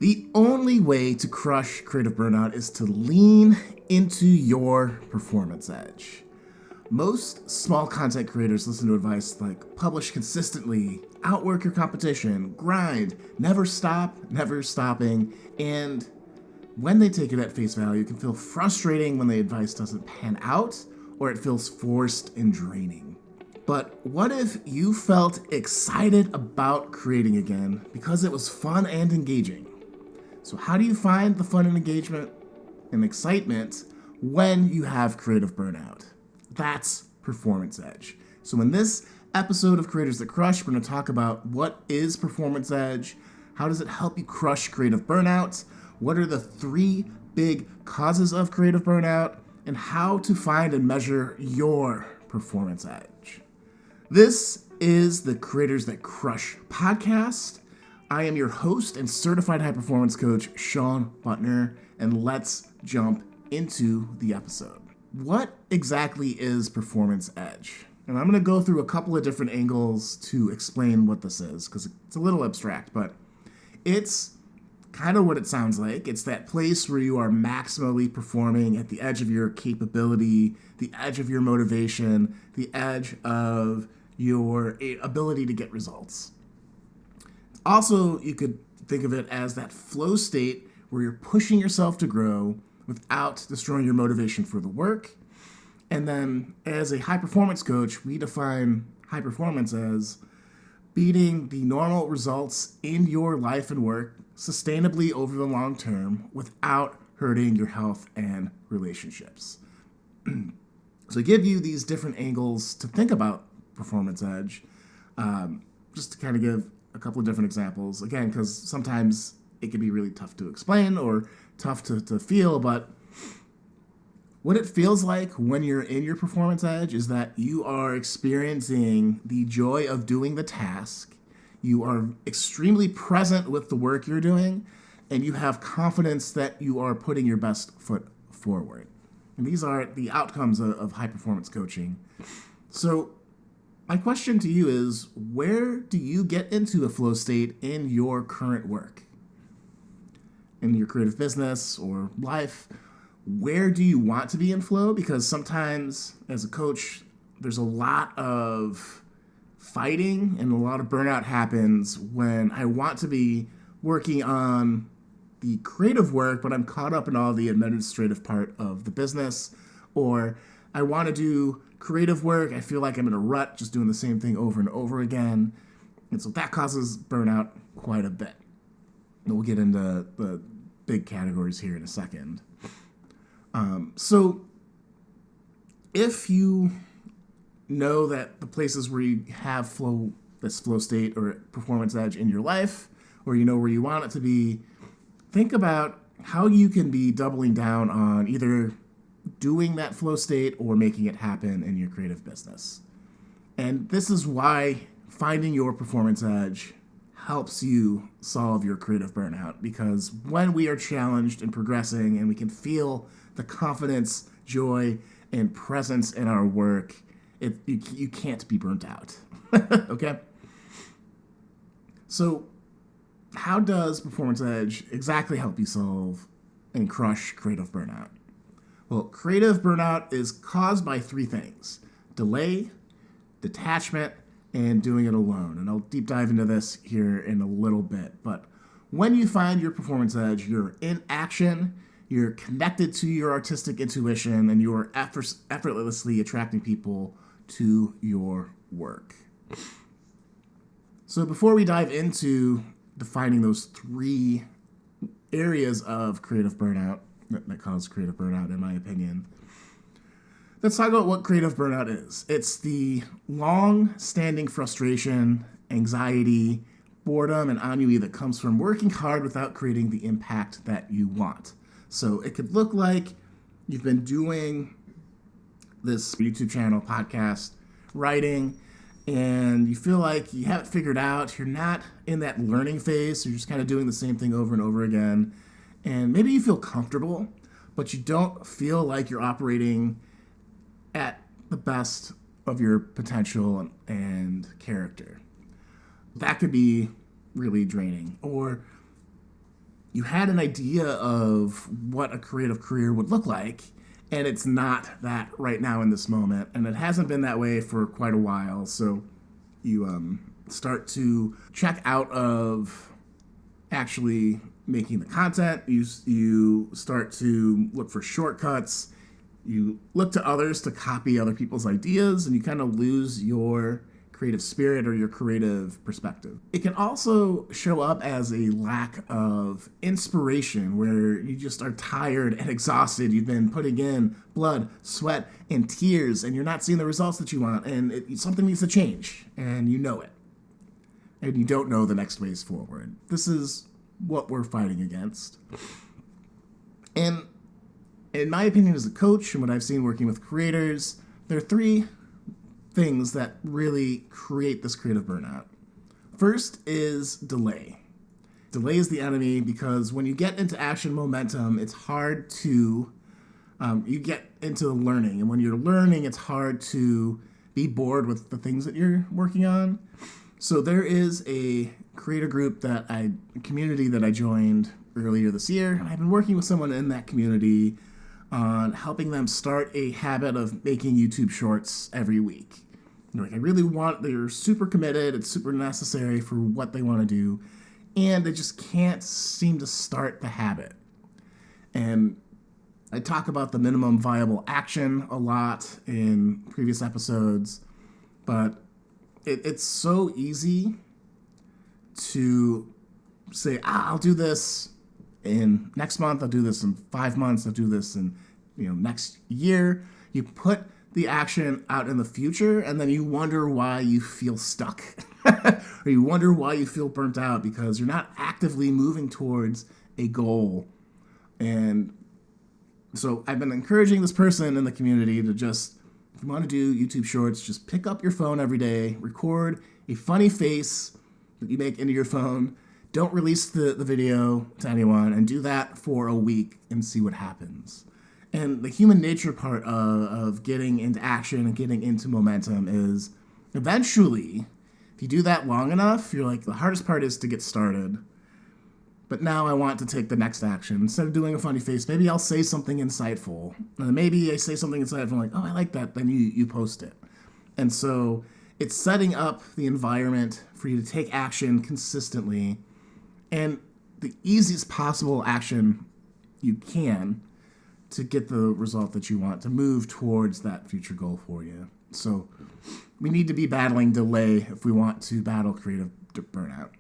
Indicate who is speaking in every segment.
Speaker 1: The only way to crush creative burnout is to lean into your performance edge. Most small content creators listen to advice like publish consistently, outwork your competition, grind, never stop, never stopping, and when they take it at face value, it can feel frustrating when the advice doesn't pan out or it feels forced and draining. But what if you felt excited about creating again because it was fun and engaging? So how do you find the fun and engagement and excitement when you have creative burnout? That's performance edge. So in this episode of Creators That Crush, we're going to talk about what is performance edge, how does it help you crush creative burnout, what are the 3 big causes of creative burnout, and how to find and measure your performance edge. This is the Creators That Crush podcast. I am your host and certified high performance coach, Shawn Buttner, and let's jump into the episode. What exactly is performance edge? And I'm going to go through a couple of different angles to explain what this is, because it's a little abstract, but it's kind of what it sounds like. It's that place where you are maximally performing at the edge of your capability, the edge of your motivation, the edge of your ability to get results. Also, you could think of it as that flow state where you're pushing yourself to grow without destroying your motivation for the work. And then as a high performance coach, we define high performance as beating the normal results in your life and work sustainably over the long term without hurting your health and relationships. So I give you these different angles to think about performance edge, just to kind of give a couple of different examples. Again, because sometimes it can be really tough to explain or tough to feel, but what it feels like when you're in your performance edge is that you are experiencing the joy of doing the task, you are extremely present with the work you're doing, and you have confidence that you are putting your best foot forward. And these are the outcomes of high performance coaching. So my question to you is, where do you get into a flow state in your current work? In your creative business or life, where do you want to be in flow? Because sometimes as a coach, there's a lot of fighting and a lot of burnout happens when I want to be working on the creative work, but I'm caught up in all the administrative part of the business, or I want to do creative work. I feel like I'm in a rut just doing the same thing over and over again. And so that causes burnout quite a bit. And we'll get into the big categories here in a second. So if you know that the places where you have this flow state or performance edge in your life, or you know where you want it to be, think about how you can be doubling down on either doing that flow state or making it happen in your creative business. And this is why finding your performance edge helps you solve your creative burnout, because when we are challenged and progressing and we can feel the confidence, joy, and presence in our work, you can't be burnt out. Okay? So how does performance edge exactly help you solve and crush creative burnout? Well, creative burnout is caused by 3 things: delay, detachment, and doing it alone. And I'll deep dive into this here in a little bit. But when you find your performance edge, you're in action, you're connected to your artistic intuition, and you're effortlessly attracting people to your work. So before we dive into defining those 3 areas of creative burnout that cause creative burnout, in my opinion, let's talk about what creative burnout is. It's the long-standing frustration, anxiety, boredom, and ennui that comes from working hard without creating the impact that you want. So it could look like you've been doing this YouTube channel, podcast, writing, and you feel like you have it figured out. You're not in that learning phase, so you're just kind of doing the same thing over and over again. And maybe you feel comfortable, but you don't feel like you're operating at the best of your potential and character. That could be really draining. Or you had an idea of what a creative career would look like, and it's not that right now in this moment, and it hasn't been that way for quite a while. So you start to check out of actually making the content. You start to look for shortcuts. You look to others to copy other people's ideas, and you kind of lose your creative spirit or your creative perspective. It can also show up as a lack of inspiration, where you just are tired and exhausted. You've been putting in blood, sweat, and tears, and you're not seeing the results that you want, and something needs to change, and you know it. And you don't know the next ways forward. This is what we're fighting against. And in my opinion as a coach, and what I've seen working with creators, there are three things that really create this creative burnout. First is delay. Delay is the enemy, because when you get into action momentum, it's hard to, you get into learning. And when you're learning, it's hard to be bored with the things that you're working on. So there is a creator group community that I joined earlier this year. And I've been working with someone in that community on helping them start a habit of making YouTube shorts every week. They're super committed, it's super necessary for what they want to do, and they just can't seem to start the habit. And I talk about the minimum viable action a lot in previous episodes, but it's so easy to say, I'll do this in next month, I'll do this in 5 months, I'll do this in next year. You put the action out in the future, and then you wonder why you feel stuck. Or you wonder why you feel burnt out, because you're not actively moving towards a goal. And so I've been encouraging this person in the community to just, if you want to do YouTube shorts, just pick up your phone every day, record a funny face that you make into your phone. Don't release the video to anyone, and do that for a week and see what happens. And the human nature part of getting into action and getting into momentum is eventually, if you do that long enough, you're like, the hardest part is to get started. But now I want to take the next action. Instead of doing a funny face, maybe I'll say something insightful. And maybe I say something insightful, like, oh, I like that. Then you post it. And so it's setting up the environment for you to take action consistently. And the easiest possible action you can to get the result that you want, to move towards that future goal for you. So we need to be battling delay if we want to battle creative burnout.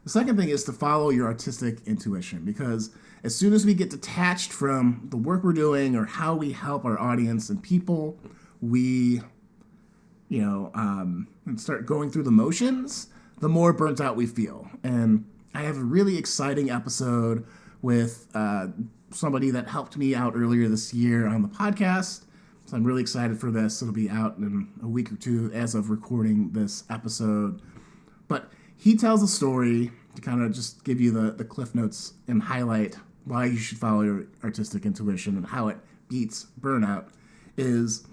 Speaker 1: The second thing is to follow your artistic intuition, because as soon as we get detached from the work we're doing or how we help our audience and people, we, and start going through the motions, the more burnt out we feel. And I have a really exciting episode with somebody that helped me out earlier this year on the podcast. So I'm really excited for this. It'll be out in a week or two as of recording this episode. But he tells a story to kind of just give you the cliff notes and highlight why you should follow your artistic intuition and how it beats burnout. Is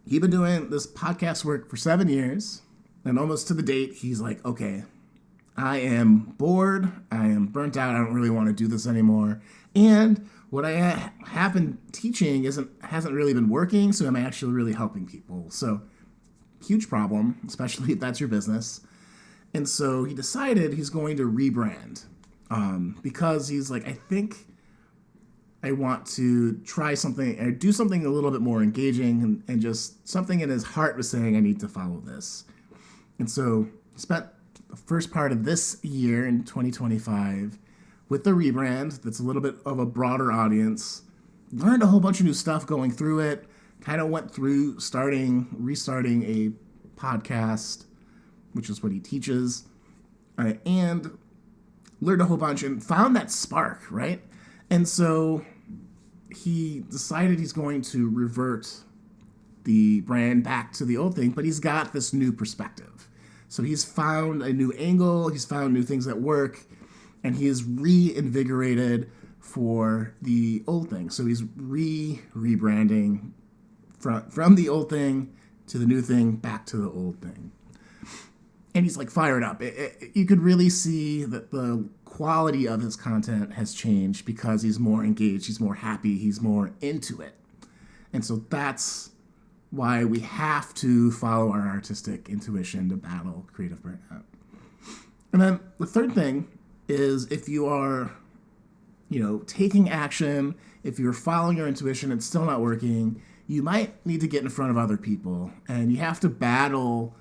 Speaker 1: he's been doing this podcast work for 7 years, and almost to the date, he's like, okay, I am bored, I am burnt out, I don't really want to do this anymore. And what I have been teaching hasn't really been working, so I'm actually really helping people. So, huge problem, especially if that's your business. And so he decided he's going to rebrand, because he's like, I think I want to try something and do something a little bit more engaging, and just something in his heart was saying, I need to follow this. And so he spent the first part of this year in 2025 with the rebrand that's a little bit of a broader audience, learned a whole bunch of new stuff going through it, kind of went through restarting a podcast, which is what he teaches, and learned a whole bunch and found that spark, right? And so he decided he's going to revert the brand back to the old thing, but he's got this new perspective. So he's found a new angle, he's found new things that work, and he is reinvigorated for the old thing. So he's rebranding from the old thing to the new thing, back to the old thing. And he's like fired up. You could really see that the quality of his content has changed because he's more engaged, he's more happy, he's more into it. And so that's why we have to follow our artistic intuition to battle creative burnout. And then the third thing is if you are, taking action, if you're following your intuition, it's still not working, you might need to get in front of other people, and you have to battle,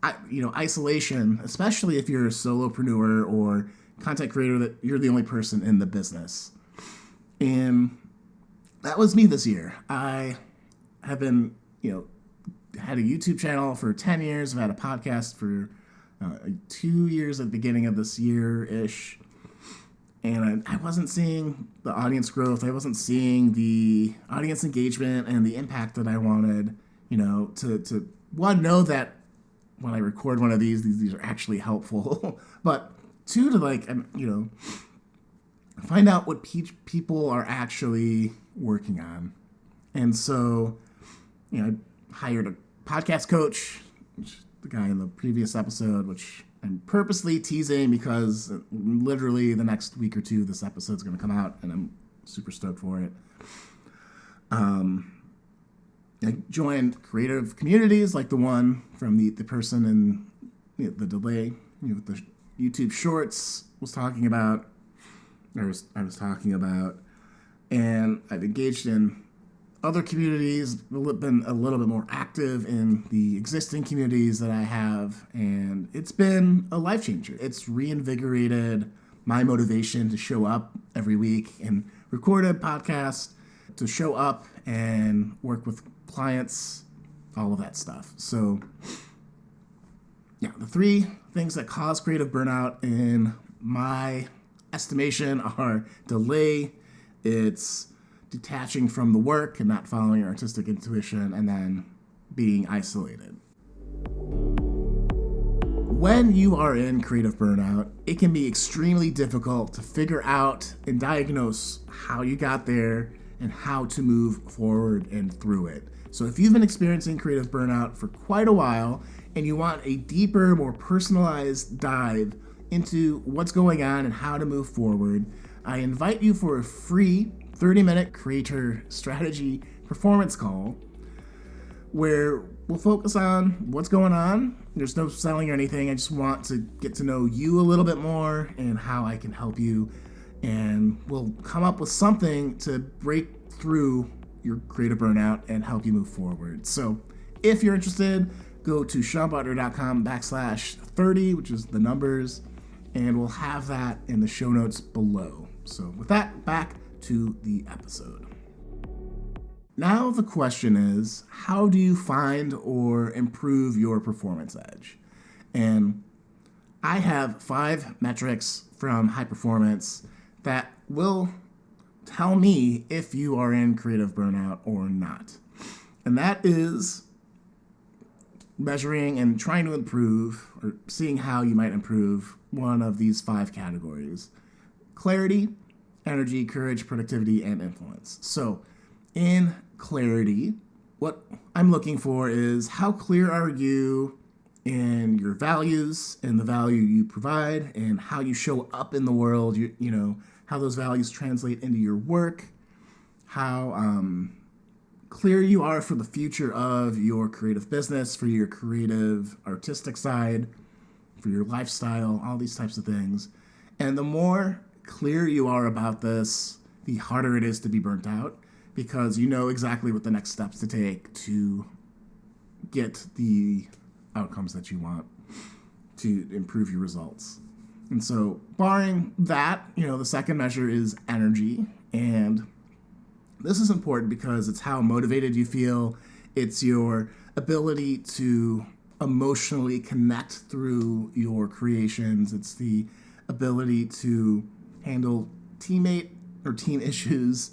Speaker 1: isolation, especially if you're a solopreneur or content creator that you're the only person in the business. And that was me this year. I have been, had a YouTube channel for 10 years. I've had a podcast for 2 years at the beginning of this year-ish. And I wasn't seeing the audience growth. I wasn't seeing the audience engagement and the impact that I wanted, to one, know that when I record one of these are actually helpful. But two, to find out what people are actually working on. And so, I hired a podcast coach, which the guy in the previous episode, which I'm purposely teasing because literally the next week or two, this episode's going to come out, and I'm super stoked for it. I joined creative communities like the one from the person in the delay, with the YouTube Shorts was talking about, I was talking about, and I've engaged in other communities, been a little bit more active in the existing communities that I have, and it's been a life changer. It's reinvigorated my motivation to show up every week and record a podcast, to show up and work with clients, all of that stuff. So, the 3 things that cause creative burnout in my estimation are delay, it's detaching from the work and not following your artistic intuition, and then being isolated. When you are in creative burnout, it can be extremely difficult to figure out and diagnose how you got there and how to move forward and through it. So if you've been experiencing creative burnout for quite a while and you want a deeper, more personalized dive into what's going on and how to move forward, I invite you for a free 30-minute creator strategy performance call where we'll focus on what's going on. There's no selling or anything. I just want to get to know you a little bit more and how I can help you. And we'll come up with something to break through your creative burnout and help you move forward. So if you're interested, go to ShawnButtner.com/30, which is the numbers, and we'll have that in the show notes below. So with that, back to the episode. Now the question is, how do you find or improve your performance edge? And I have 5 metrics from High Performance that will tell me if you are in creative burnout or not. And that is measuring and trying to improve, or seeing how you might improve, one of these 5 categories: clarity, energy, courage, productivity, and influence. So in clarity, what I'm looking for is how clear are you in your values and the value you provide and how you show up in the world, how those values translate into your work, how clear you are for the future of your creative business, for your creative artistic side, for your lifestyle, all these types of things. And the more clear you are about this, the harder it is to be burnt out, because you know exactly what the next steps to take to get the outcomes that you want to improve your results. And so barring that, the second measure is energy. And this is important because it's how motivated you feel. It's your ability to emotionally connect through your creations. It's the ability to handle teammate or team issues.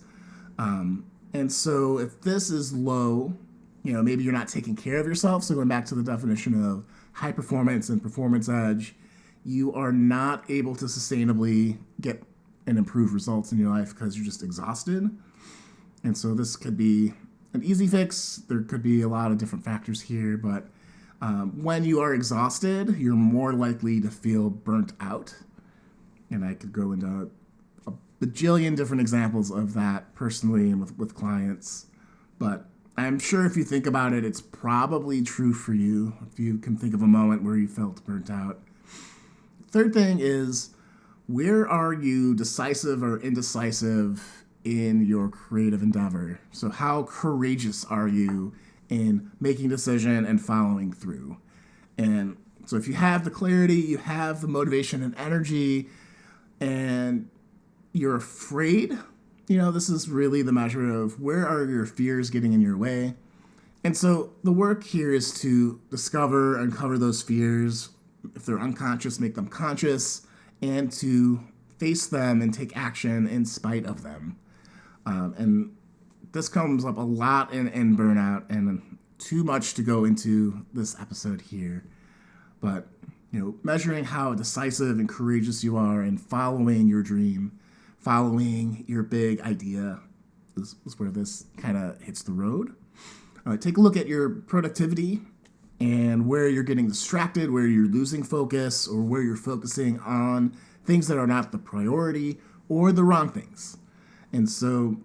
Speaker 1: And so if this is low, maybe you're not taking care of yourself. So going back to the definition of high performance and performance edge, you are not able to sustainably get and improve results in your life because you're just exhausted. And so this could be an easy fix. There could be a lot of different factors here, but when you are exhausted, you're more likely to feel burnt out. And I could go into a bajillion different examples of that personally and with clients. But I'm sure if you think about it, it's probably true for you. If you can think of a moment where you felt burnt out. Third thing is, where are you decisive or indecisive in your creative endeavor? So how courageous are you in making a decision and following through? And so if you have the clarity, you have the motivation and energy, and you're afraid, this is really the measure of where are your fears getting in your way. And so the work here is to discover, uncover those fears. If they're unconscious, make them conscious, and to face them and take action in spite of them. And this comes up a lot in burnout, and too much to go into this episode here. But, measuring how decisive and courageous you are in following your dream, following your big idea is where this kind of hits the road. Take a look at your productivity and where you're getting distracted, where you're losing focus, or where you're focusing on things that are not the priority or the wrong things. And so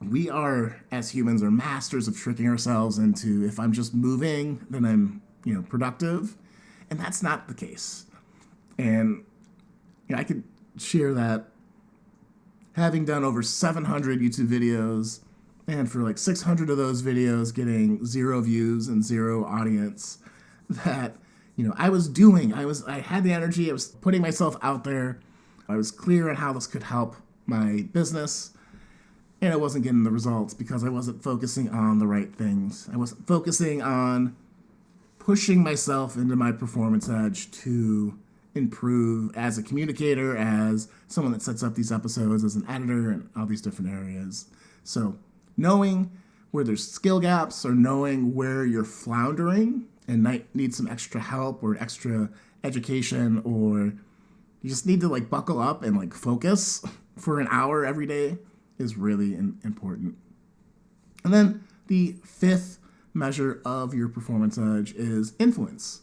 Speaker 1: we are, as humans, are masters of tricking ourselves into, if I'm just moving, then I'm, productive. And that's not the case. And I could share that having done over 700 YouTube videos, and for like 600 of those videos getting 0 views and 0 audience, that, I had the energy, I was putting myself out there, I was clear on how this could help my business, and I wasn't getting the results because I wasn't focusing on the right things. I wasn't focusing on pushing myself into my performance edge to improve as a communicator, as someone that sets up these episodes, as an editor, and all these different areas. So knowing where there's skill gaps, or knowing where you're floundering and might need some extra help or extra education, or you just need to buckle up and focus for an hour every day, is really important. And then the fifth measure of your performance edge is influence.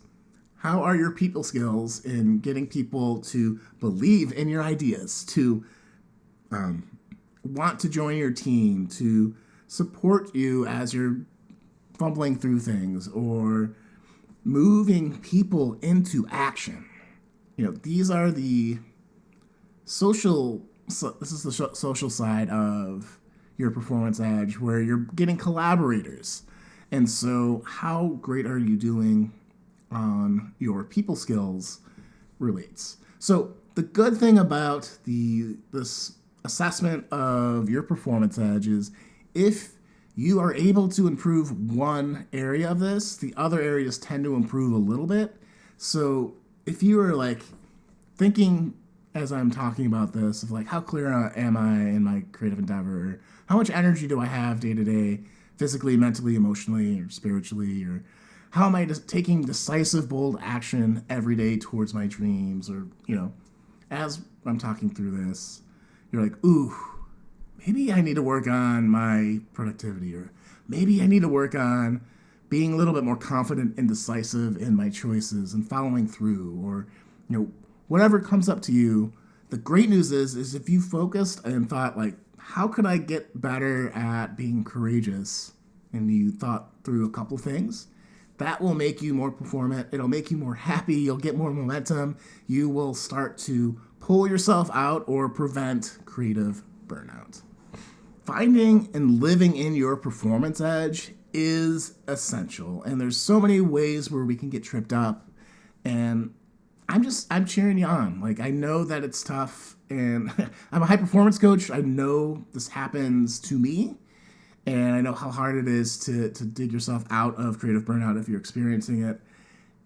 Speaker 1: How are your people skills in getting people to believe in your ideas, to want to join your team, to support you as you're fumbling through things, or moving people into action? These are the social. This is the social side of your performance edge, where you're getting collaborators. And so how great are you doing on your people skills relates. So the good thing about this assessment of your performance edge is, if you are able to improve one area of this, the other areas tend to improve a little bit. So if you are thinking, as I'm talking about this, of how clear am I in my creative endeavor? How much energy do I have day to day, physically, mentally, emotionally, or spiritually? Or how am I just taking decisive, bold action every day towards my dreams? Or, as I'm talking through this, you're like, ooh, maybe I need to work on my productivity, or maybe I need to work on being a little bit more confident and decisive in my choices and following through, or, whatever comes up to you. The great news is if you focused and thought, how could I get better at being courageous? And you thought through a couple things, that will make you more performant. It'll make you more happy. You'll get more momentum. You will start to pull yourself out or prevent creative burnout. Finding and living in your performance edge is essential. And there's so many ways where we can get tripped up. And I'm cheering you on. I know that it's tough, and I'm a high performance coach. I know this happens to me, and I know how hard it is to dig yourself out of creative burnout if you're experiencing it.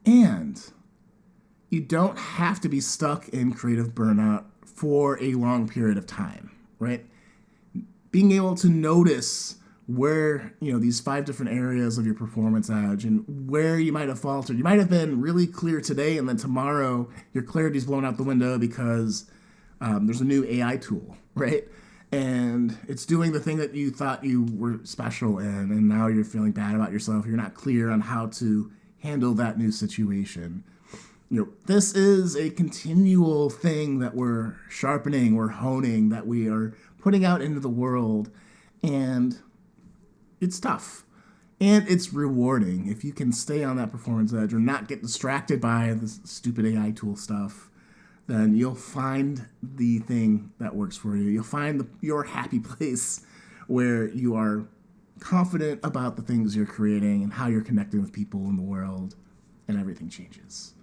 Speaker 1: And you don't have to be stuck in creative burnout for a long period of time, right? Being able to notice where, these 5 different areas of your performance edge, and where you might have faltered. You might have been really clear today, and then tomorrow your clarity's blown out the window because there's a new AI tool, right? And it's doing the thing that you thought you were special in, and now you're feeling bad about yourself. You're not clear on how to handle that new situation. This is a continual thing that we're sharpening, we're honing, that we are putting out into the world. And it's tough. And it's rewarding if you can stay on that performance edge or not get distracted by this stupid AI tool stuff. Then you'll find the thing that works for you. You'll find your happy place where you are confident about the things you're creating and how you're connecting with people in the world, and everything changes.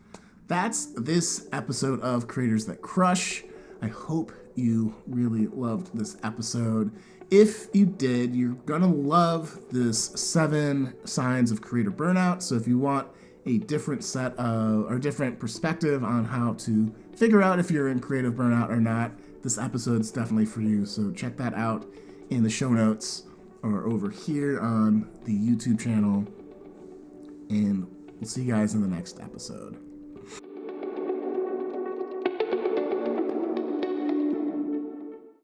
Speaker 1: That's this episode of Creators That Crush. I hope you really loved this episode. If you did, you're gonna love this 7 signs of creator burnout. So if you want a different set of, or different perspective on how to figure out if you're in creative burnout or not, this episode's definitely for you. So check that out in the show notes or over here on the YouTube channel. And we'll see you guys in the next episode.